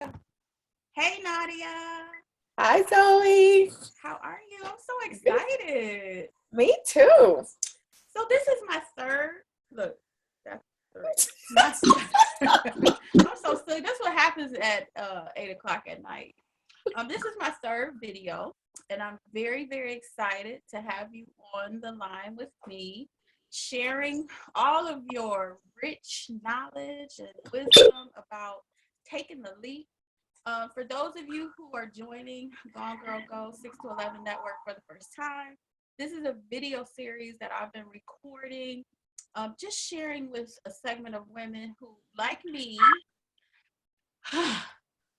Hey Nadia, Hi, Zoe. how are you? I'm so excited. Me too. So this is my third. Look, that's three. My, I'm so silly. That's what happens at 8 o'clock at night. This is my third video, and I'm very, very excited to have you on the line with me, sharing all of your rich knowledge and wisdom about taking the leap. For those of you who are joining Gone Girl Go 6 to 11 Network for the first time, this is a video series that I've been recording, just sharing with a segment of women who, like me,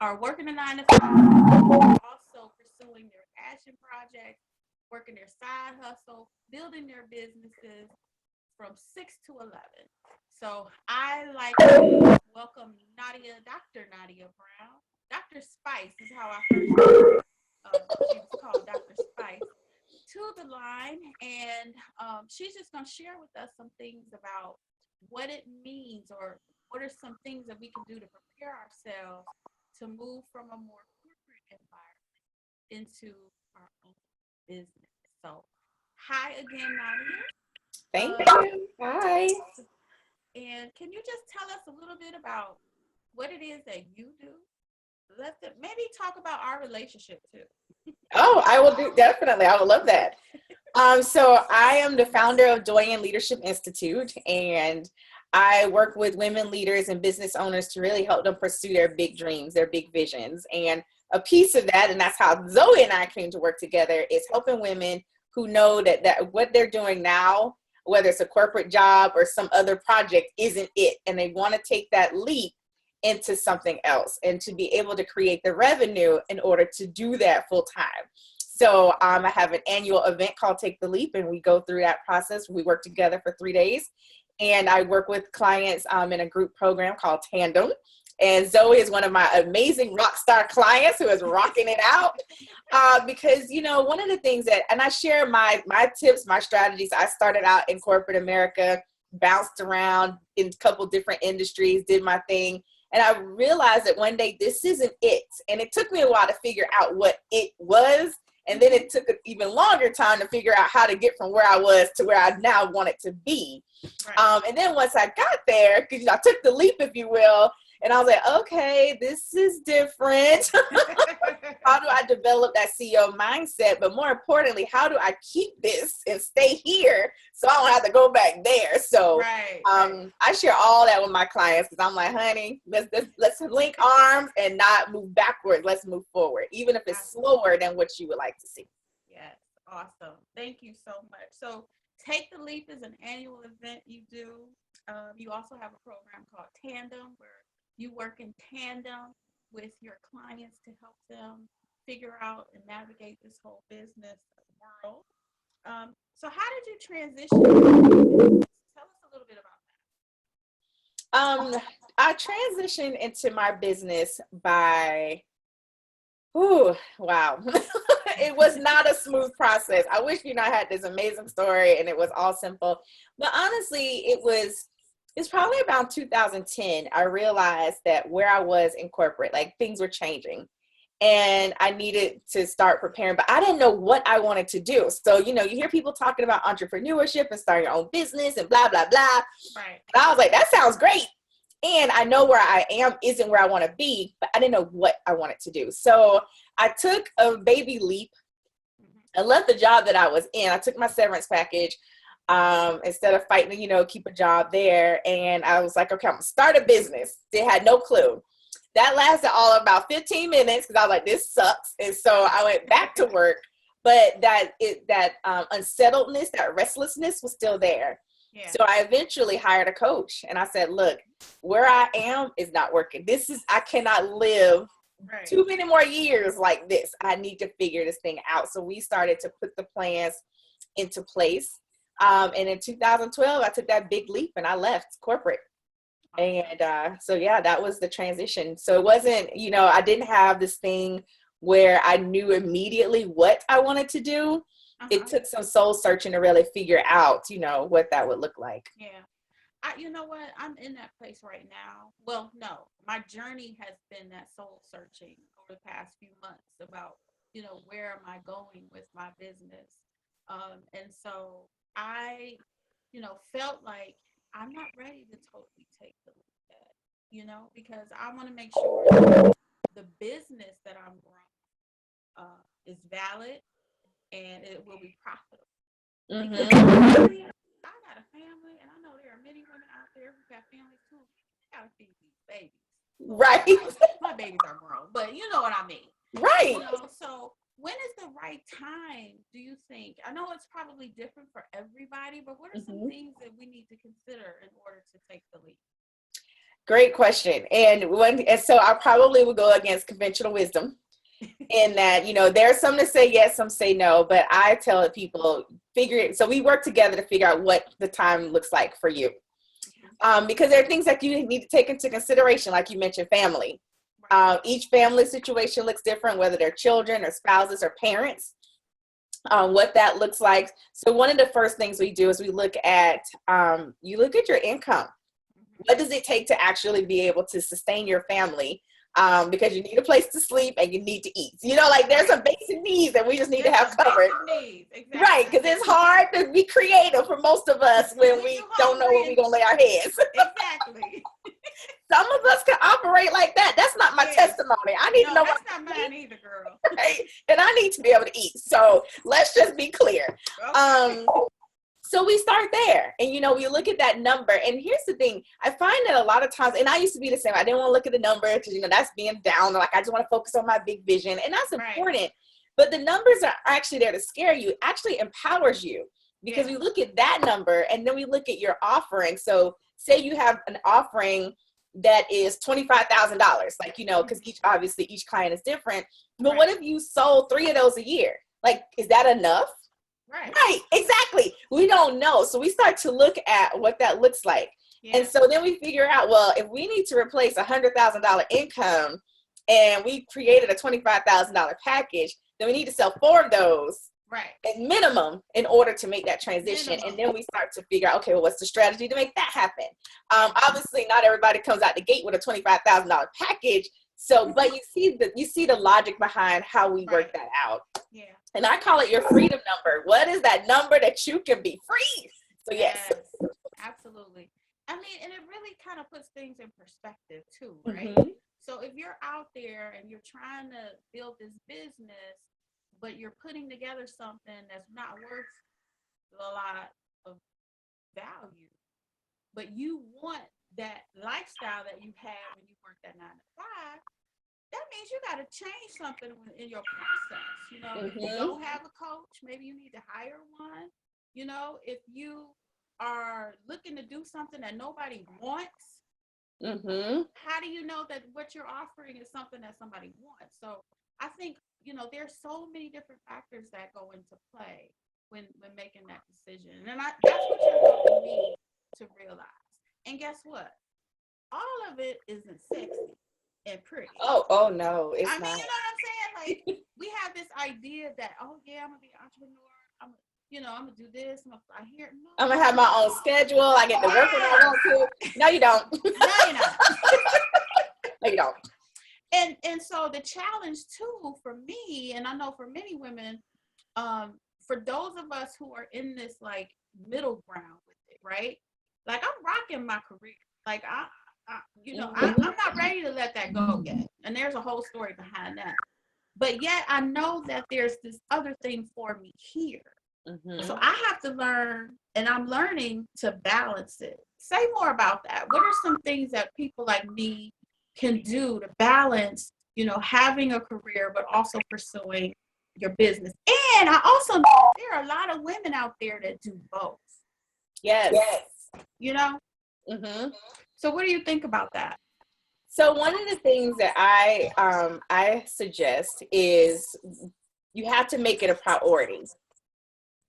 are working a 9 to 5, also pursuing their passion projects, working their side hustle, building their businesses from 6 to 11. So I like to welcome Nadia, Dr. Nadia Brown. Dr. Spice is how I first heard she was called Dr. Spice, to the line. And she's just going to share with us some things about what it means, or what are some things that we can do to prepare ourselves to move from a more corporate environment into our own business. So, hi again, Nadia. Thank Uh, you. Hi. and can you just tell us a little bit about what it is that you do? Let's maybe talk about our relationship too. Oh, I will do definitely. I would love that. So I am the founder of Joy and Leadership Institute, and I work with women leaders and business owners to really help them pursue their big dreams, their big visions. And a piece of that, and that's how Zoe and I came to work together, is helping women who know that what they're doing now, whether it's a corporate job or some other project, isn't it. And they want to take that leap into something else and to be able to create the revenue in order to do that full time. So I have an annual event called Take the Leap, and we go through that process. We work together for 3 days, and I work with clients in a group program called Tandem. And Zoe is one of my amazing rock star clients who is rocking it out because, one of the things that, and I share my tips, my strategies. I started out in corporate America, bounced around in a couple different industries, did my thing. And I realized that one day this isn't it. And it took me a while to figure out what it was. And then it took an even longer time to figure out how to get from where I was to where I now want it to be. Right. And then once I got there, because I took the leap, if you will, and I was like, okay, this is different. How do I develop that CEO mindset? But more importantly, how do I keep this and stay here so I don't have to go back there? So right. I share all that with my clients because I'm like, honey, let's link arms and not move backwards. Let's move forward, even if it's slower than what you would like to see. Yes, awesome. Thank you so much. So, Take the Leap is an annual event you do. You also have a program called Tandem, where you work in tandem with your clients to help them figure out and navigate this whole business world. So, how did you transition? Tell us a little bit about I transitioned into my business by, wow. It was not a smooth process. I wish, I had this amazing story and it was all simple. But honestly, it's probably about 2010. I realized that where I was in corporate, like things were changing and I needed to start preparing, but I didn't know what I wanted to do. So, you hear people talking about entrepreneurship and starting your own business and blah, blah, blah. Right. And I was like, that sounds great. And I know where I am isn't where I want to be, but I didn't know what I wanted to do. So I took a baby leap. I left the job that I was in. I took my severance package instead of fighting, keep a job there. And I was like, okay, I'm going to start a business. They had no clue. That lasted all about 15 minutes because I was like, this sucks. And so I went back to work. But that unsettledness, that restlessness was still there. Yeah. So I eventually hired a coach and I said, look, where I am is not working. I cannot live too many more years like this. I need to figure this thing out. So we started to put the plans into place. And in 2012, I took that big leap and I left corporate. And so, yeah, that was the transition. So it wasn't, I didn't have this thing where I knew immediately what I wanted to do. It took some soul searching to really figure out, what that would look like. Yeah. you know what? I'm in that place right now. Well, no, my journey has been that soul searching over the past few months about, where am I going with my business? And so I, felt like I'm not ready to totally take the leap yet, because I want to make sure that the business that I'm growing is valid and it will be profitable. Because Mm-hmm. I got a family, and I know there are many women out there who got families too. They gotta feed these babies. Right. My babies are grown, but you know what I mean. Right. So when is the right time, do you think? I know it's probably different for everybody, but what are some things that we need to consider in order to take the leap? Great question. And so I probably would go against conventional wisdom in that, there's some that say yes, some say no, but I tell people, figure it. So we work together to figure out what the time looks like for you. Because there are things that you need to take into consideration, like you mentioned, family. Each family situation looks different, whether they're children or spouses or parents, what that looks like. So one of the first things we do is we look at, you look at your income. What does it take to actually be able to sustain your family? Because you need a place to sleep and you need to eat. Like there's some basic needs that we just need to have covered. Needs. Exactly. Right, because it's hard to be creative for most of us when we don't know where we're going to lay our heads. Exactly. Some of us can operate like that. That's not my testimony. I need to know that's not mine either, girl. Right? And I need to be able to eat. So let's just be clear. Okay. So we start there and, we look at that number. And here's the thing. I find that a lot of times, and I used to be the same. I didn't want to look at the number because, that's being down. Like, I just want to focus on my big vision. And that's important. But the numbers are actually there to scare you. It actually empowers you because we look at that number and then we look at your offering. So say you have an offering that is $25,000, like, because each client is different. But what if you sold 3 of those a year? Like, is that enough? Right, exactly. We don't know. So we start to look at what that looks like. And so then we figure out, well, if we need to replace $100,000 income and we created a $25,000 package, then we need to sell 4 of those at minimum in order to make that transition. And then we start to figure out, okay, well, what's the strategy to make that happen? Obviously, not everybody comes out the gate with a $25,000 package. So, but you see the logic behind how we work that out. Yeah. And I call it your freedom number. What is that number that you can be free? So yes. Absolutely. I mean, and it really kind of puts things in perspective too, right? So if you're out there and you're trying to build this business, but you're putting together something that's not worth a lot of value, but you want that lifestyle that you had when you worked that 9 to 5, that means you got to change something in your process. If you don't have a coach, maybe you need to hire one. If you are looking to do something that nobody wants, how do you know that what you're offering is something that somebody wants? So I think, there's so many different factors that go into play when making that decision. And that's what you're helping me to realize. And guess what? All of it isn't sexy and pretty. Oh no, it's not. You know what I'm saying? Like, we have this idea that, oh yeah, I'm gonna be an entrepreneur. I'm gonna do this. I'm gonna fly here. No, I'm gonna have my own schedule. I get to work when I want to. No, you don't. No, you're not. No, you don't. And so the challenge too for me, and I know for many women, for those of us who are in this like middle ground with it, right? Like, I'm rocking my career. Like, I'm not ready to let that go yet. And there's a whole story behind that. But yet I know that there's this other thing for me here. So I have to learn, and I'm learning to balance it. Say more about that. What are some things that people like me can do to balance, having a career, but also pursuing your business? And I also know that there are a lot of women out there that do both. Yes. So what do you think about that? So one of the things that I suggest is you have to make it a priority.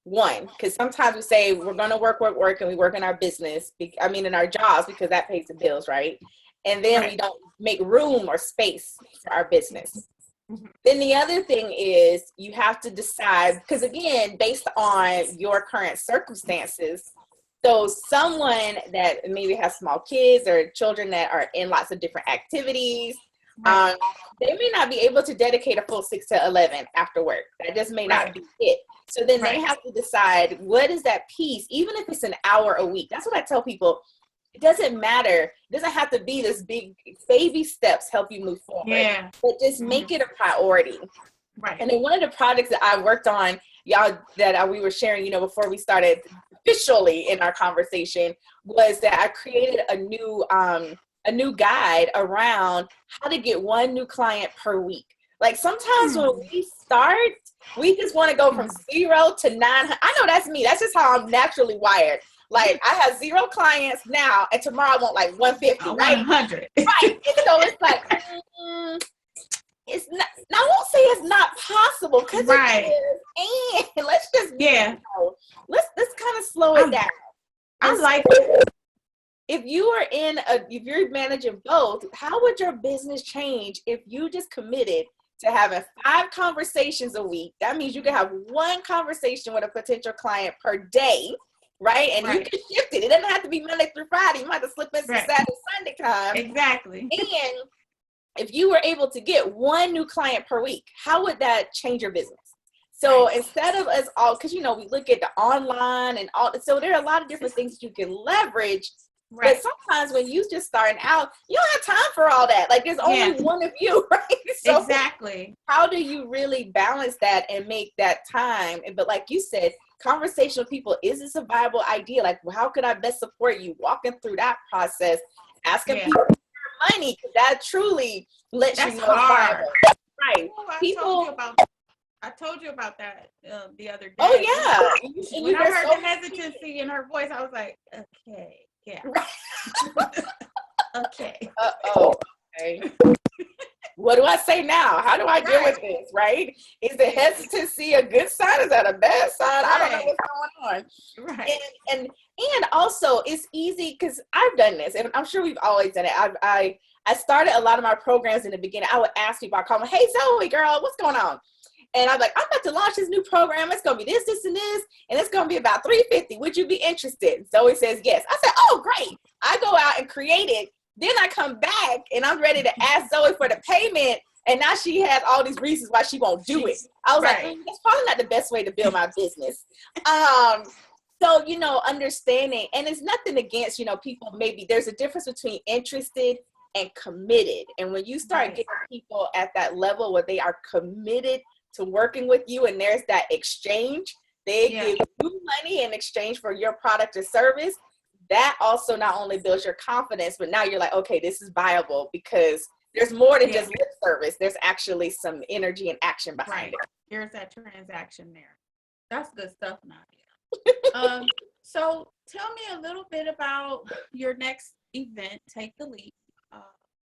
One, because sometimes we say we're going to work, and we work in our business, in our jobs, because that pays the bills, right? And then we don't make room or space for our business. Then the other thing is you have to decide, because again, based on your current circumstances, So someone that maybe has small kids or children that are in lots of different activities, Right. they may not be able to dedicate a full 6 to 11 after work. That just may not be it. So then they have to decide, what is that piece, even if it's an hour a week. That's what I tell people. It doesn't matter. It doesn't have to be this big baby steps help you move forward. Yeah. But just make it a priority. Right. And then one of the projects that I worked on, y'all, that we were sharing, before we started officially in our conversation, was that I created a new guide around how to get one new client per week. Like sometimes when we start, we just want to go from 0 to 900. I know that's me. That's just how I'm naturally wired. Like I have 0 clients now, and tomorrow I want like 150, right? 100. Right. And so it's like, it's not. I won't say it's not possible because it is. And let's just let's kind of slow it down. I like it. If you're managing both, how would your business change if you just committed to having 5 conversations a week? That means you can have 1 conversation with a potential client per day, right? And you can shift it. It doesn't have to be Monday through Friday. You might have to slip in some Saturday, Sunday time. Exactly. And if you were able to get 1 new client per week, how would that change your business? So instead of us all, because we look at the online and all, so there are a lot of different things you can leverage. But sometimes when you just starting out, you don't have time for all that. Like there's only one of you, right? So exactly. How do you really balance that and make that time? But like you said, conversation with people, is this a viable idea? Like, well, how could I best support you? Walking through that process, asking people for money, because that truly lets you know it's viable. Right. Ooh, I told you about that the other day. Oh yeah. When I heard the hesitancy in her voice, I was like, okay. Yeah. Okay. Okay. What do I say now? How do I deal with this? Right? Is the hesitancy a good sign? Is that a bad sign? I don't know what's going on. Right. And also it's easy because I've done this, and I'm sure we've always done it. I started a lot of my programs in the beginning. I would ask people, I call them, hey Zoe, girl, what's going on? And I'm like, I'm about to launch this new program. It's going to be this, this, and this. And it's going to be about $350. Would you be interested? Zoe says yes. I said, oh, great. I go out and create it. Then I come back and I'm ready to ask Zoe for the payment. And now she has all these reasons why she won't do it. I was like, that's probably not the best way to build my business. So, understanding, and it's nothing against, people, maybe there's a difference between interested and committed. And when you start getting people at that level where they are committed to working with you, and there's that exchange, they give you money in exchange for your product or service, that also not only builds your confidence, but now you're like, okay, this is viable because there's more than just lip service. There's actually some energy and action behind it. Here's that transaction there. That's good stuff, Nadia. So tell me a little bit about your next event, Take the Leap.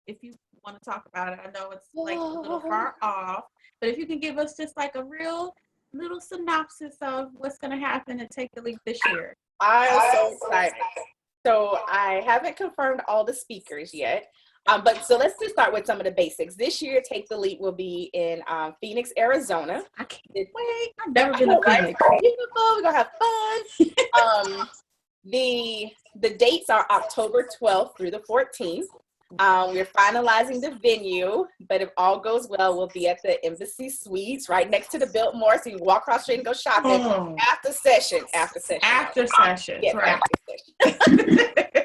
If you want to talk about it, I know it's like a little far off, but if you can give us just like a real little synopsis of what's going to happen at Take the Leap this year. I'm so excited. So I haven't confirmed all the speakers yet, but so let's just start with some of the basics. This year, Take the Leap will be in Phoenix, Arizona. I can't wait. I've never been to Phoenix. Beautiful. We're gonna have fun. The dates are October 12th through the 14th. We're finalizing the venue, but if all goes well, we'll be at the Embassy Suites right next to the Biltmore, so you can walk across the street and go shopping after session. Yes, after session.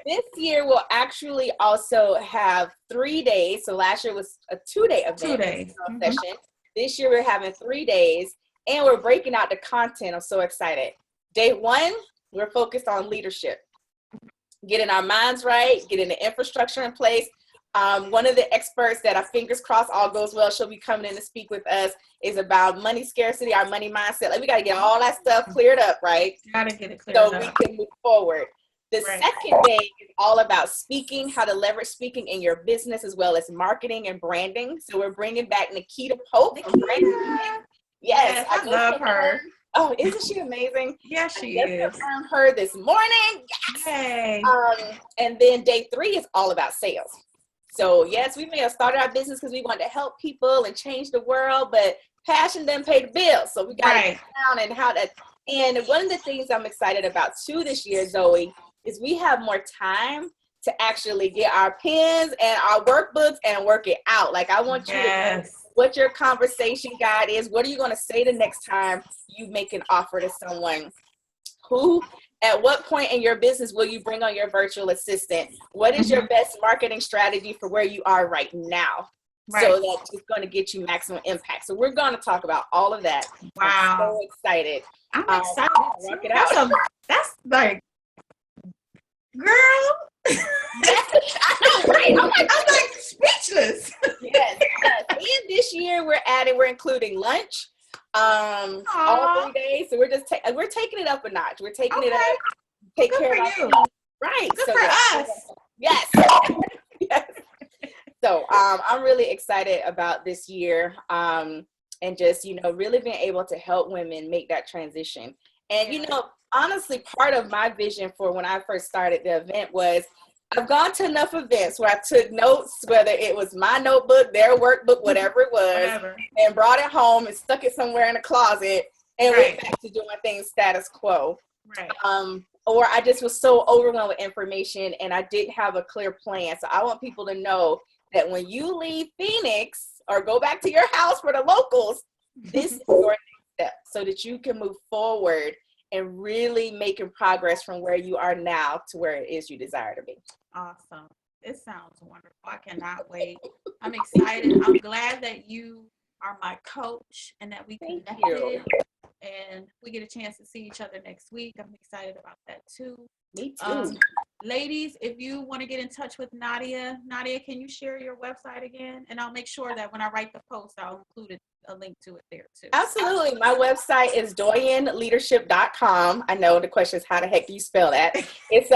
This year we'll actually also have 3 days. So last year was a 2-day event. 2 days. Session. This year we're having 3 days, and we're breaking out the content. I'm so excited. Day 1, we're focused on leadership. Getting our minds right, getting the infrastructure in place. One of the experts that our fingers crossed all goes well, she'll be coming in to speak with us, is about money scarcity, our money mindset. Like we got to get all that stuff cleared up, right? Got to get it cleared up. So we can move forward. The second day is all about speaking, how to leverage speaking in your business as well as marketing and branding. So we're bringing back Nikita Pope. Yes, I love her. Oh, isn't she amazing? Yes, she is. Confirmed her this morning. Yes. Yay. And then day 3 is all about sales. So yes, we may have started our business because we want to help people and change the world, but passion doesn't pay the bills. So we got to get down and how to And one of the things I'm excited about too this year, Zoe, is we have more time to actually get our pens and our workbooks and work it out. Like, I want you to know what your conversation guide is. What are you going to say the next time you make an offer to someone? Who, at what point in your business will you bring on your virtual assistant? What is your best marketing strategy for where you are right now? Right. So that it's going to get you maximum impact. So we're going to talk about all of that. Wow. I'm so excited. I'm excited. Work it out. That's like, girl. I know, right? I'm like speechless. Yes. And this year we're including lunch, all 3 days. So we're taking it up a notch. We're taking it up. Take Good care for of you. Right. Good so for us. Yes. Yes. So I'm really excited about this year, and just, really being able to help women make that transition. And, honestly, part of my vision for when I first started the event was I've gone to enough events where I took notes, whether it was my notebook, their workbook, whatever it was, and brought it home and stuck it somewhere in a closet and went back to doing things status quo. Right. Or I just was so overwhelmed with information and I didn't have a clear plan. So I want people to know that when you leave Phoenix or go back to your house for the locals, this is your next step so that you can move forward and really making progress from where you are now to where it is you desire to be. Awesome. It sounds wonderful. I cannot wait. I'm excited. I'm glad that you are my coach and that we connected and we get a chance to see each other next week. I'm excited about that too. Me too. Ladies, if you want to get in touch with Nadia, can you share your website again? And I'll make sure that when I write the post, I'll include a link to it there too. Absolutely. My website is doyenleadership.com. I know the question is, how the heck do you spell that? It's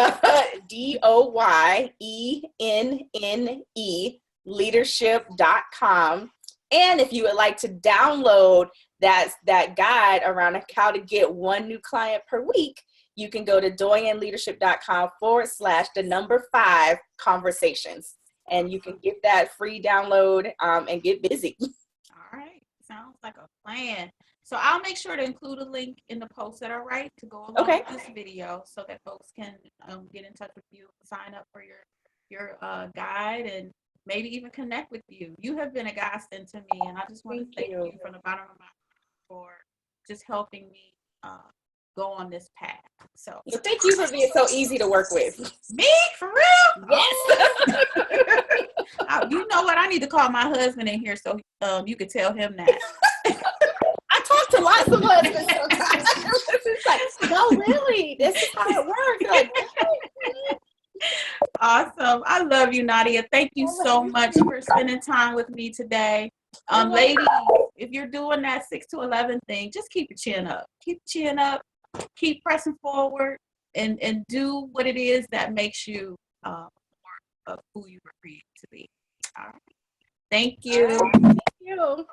DOYENNE leadership.com. And if you would like to download that guide around how to get one new client per week, you can go to doyenleadership.com/5 conversations. And you can get that free download and get busy. All right. Sounds like a plan. So I'll make sure to include a link in the post that I write to go along with this video so that folks can get in touch with you, sign up for your guide, and maybe even connect with you. You have been a godsend to me, and I just want to thank you from the bottom of my heart for just helping me go on this path. So thank you for being so easy to work with. Me? For real? Yes. You know what? I need to call my husband in here so you could tell him that. I talk to lots of husbands sometimes. It's like, no, really, this is how it works. Like, awesome. I love you, Nadia. Thank you so much for spending time with me today. Ladies, if you're doing that 6 to 11 thing, just keep your chin up. Keep your chin up. Keep pressing forward and do what it is that makes you more of who you were created to be. All right. Thank you. Thank you.